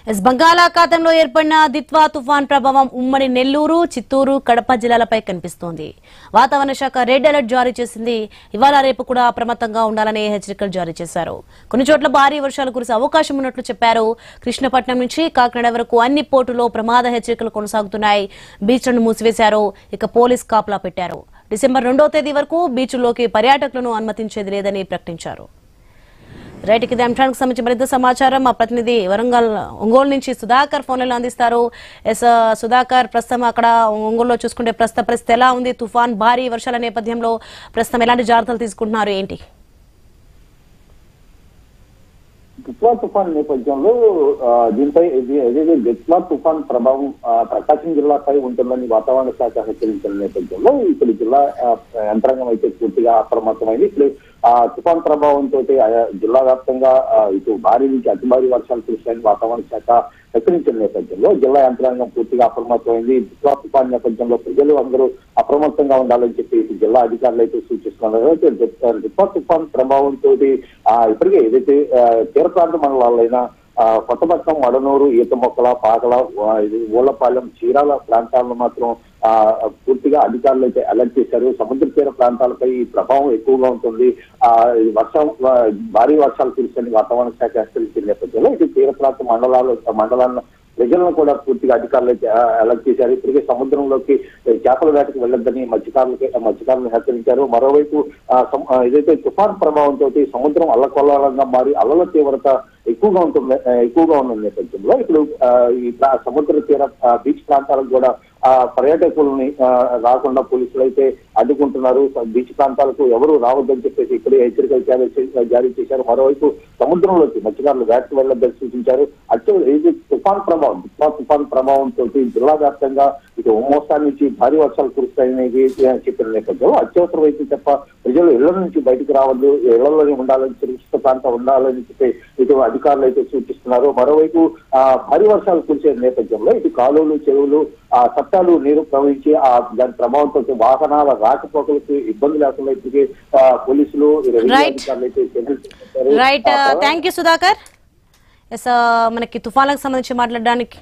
బంగాళాఖాతంలో ఏర్పడిన దిత్వా తుఫాన్ ప్రభావం ఉమ్మడి నెల్లూరు, చిత్తూరు, కడప జిల్లాలపై కనిపిస్తోంది. వాతావరణ శాఖ రెడ్ అలర్ట్ జారీ చేసింది. ఇవాళ రేపు కూడా అప్రమత్తంగా ఉండాలని హెచ్చరికలు జారీ చేశారు. కొన్ని చోట్ల భారీ వర్షాలు కురిసే అవకాశం ఉన్నట్లు చెప్పారు. కృష్ణపట్నం నుంచి కాకినాడ వరకు అన్ని పోర్టులో ప్రమాద హెచ్చరికలు కొనసాగుతున్నాయి. బీచ్లను మూసివేశారు. ఇక పోలీస్ కాపలా పెట్టారు. డిసెంబర్ 2వ తేదీ వరకు బీచ్లోకి పర్యాటకులను అనుమతించేది లేదని ప్రకటించారు. రైట్, ఇది అంశానికి సంబంధించి మరింత సమాచారం మా ప్రతినిధి ఒంగోలు నుంచి సుధాకర్ ఫోన్లలో అందిస్తారు. సుధాకర్, ప్రస్తుతం అక్కడ ఒంగోలులో చూసుకుంటే ప్రస్తుత పరిస్థితి ఎలా ఉంది? తుఫాన్ భారీ వర్షాల నేపథ్యంలో ప్రస్తుతం ఎలాంటి జాగ్రత్తలు తీసుకుంటున్నారు, ఏంటి? దిత్వా తుఫాన్ నేపథ్యంలో దీనిపై ఏదైతే దిత్వా తుఫాన్ ప్రభావం ప్రకాశం జిల్లాపై ఉంటుందని వాతావరణ శాఖ హెచ్చరించిన నేపథ్యంలో ఇప్పుడు జిల్లా యంత్రాంగం అయితే పూర్తిగా అప్రమత్తమైంది. ఇప్పుడు తుఫాన్ ప్రభావంతో జిల్లా వ్యాప్తంగా ఇటు భారీ నుంచి అతి భారీ వర్షాలు కురుస్తాయని వాతావరణ శాఖ హెచ్చరించిన నేపథ్యంలో జిల్లా యంత్రాంగం పూర్తిగా అప్రమత్తమైంది. దిత్వా తుఫాన్ నేపథ్యంలో ప్రజలు అందరూ అప్రమత్తంగా ఉండాలని చెప్పి జిల్లా అధికారులు అయితే సూచిస్తున్నారు. దిత్వా తుఫాన్ ప్రభావంతో ఇప్పటికే ఏదైతే తీర ప్రాంత మండలాలైన కొత్తపట్నం, మడనూరు, ఈతమొక్కల, పాకల, ఊళ్లపాలెం, చీరాల ప్రాంతాలను మాత్రం పూర్తిగా అధికారులు అయితే అలర్ట్ చేశారు. సముద్ర తీర ప్రాంతాలపై ఈ ప్రభావం ఎక్కువగా ఉంటుంది. భారీ వర్షాలు కురుస్తాయని వాతావరణ శాఖ హెచ్చరించిన నేపథ్యంలో ఇటు తీర ప్రాంత మండలాలను ప్రజలను కూడా పూర్తిగా అధికారులు అయితే అలర్ట్ చేశారు. ఇప్పటికే సముద్రంలోకి చేపల వేటకు వెళ్ళొద్దని మత్స్యకారులను హెచ్చరించారు. మరోవైపు ఏదైతే తుఫాన్ ప్రభావంతో సముద్రం అల్లకొల్లాలంగా మారి అల్లల తీవ్రత ఎక్కువగా ఉన్న నేపథ్యంలో ఇప్పుడు ఈ సముద్ర తీర బీచ్ ప్రాంతాలకు కూడా పర్యాటకులని రాకుండా పోలీసులు అయితే అడ్డుకుంటున్నారు. బీచ్ ప్రాంతాలకు ఎవరు రావద్దని చెప్పేసి ఇక్కడే హెచ్చరికలు జారీ చేశారు. మరోవైపు సముద్రంలోకి మత్స్యకారులు వేటకు వెళ్ళొద్దని సూచించారు. ఇది తుఫాన్ ప్రభావంతో జిల్లా వ్యాప్తంగా ఇటు మోస్తారు నుంచి భారీ వర్షాలు కురుస్తాయని చెప్పిన నేపథ్యంలో అత్యవసరం అయితే తప్ప ప్రజలు ఇళ్ల నుంచి బయటకు రావద్దు, ఇళ్లలోనే ఉండాలని, సురక్షిత ప్రాంతం ఉండాలని చెప్పి ఇటు అధికారులు అయితే సూచిస్తున్నారు. మరోవైపు భారీ వర్షాలు కురిసే నేపథ్యంలో ఇటు కాలువలు, చెరువులు, చట్టాలు నీరు ప్రవహించి దాని ప్రభావంతో వాహనాల రాకపోకలకు ఇబ్బంది లేకుండా ఇప్పటికే పోలీసులు అధికారులు అయితే చర్యలు థ్యాంక్ యూ సుధాకర్. మనకి తుఫాన్లకు సంబంధించి మాట్లాడడానికి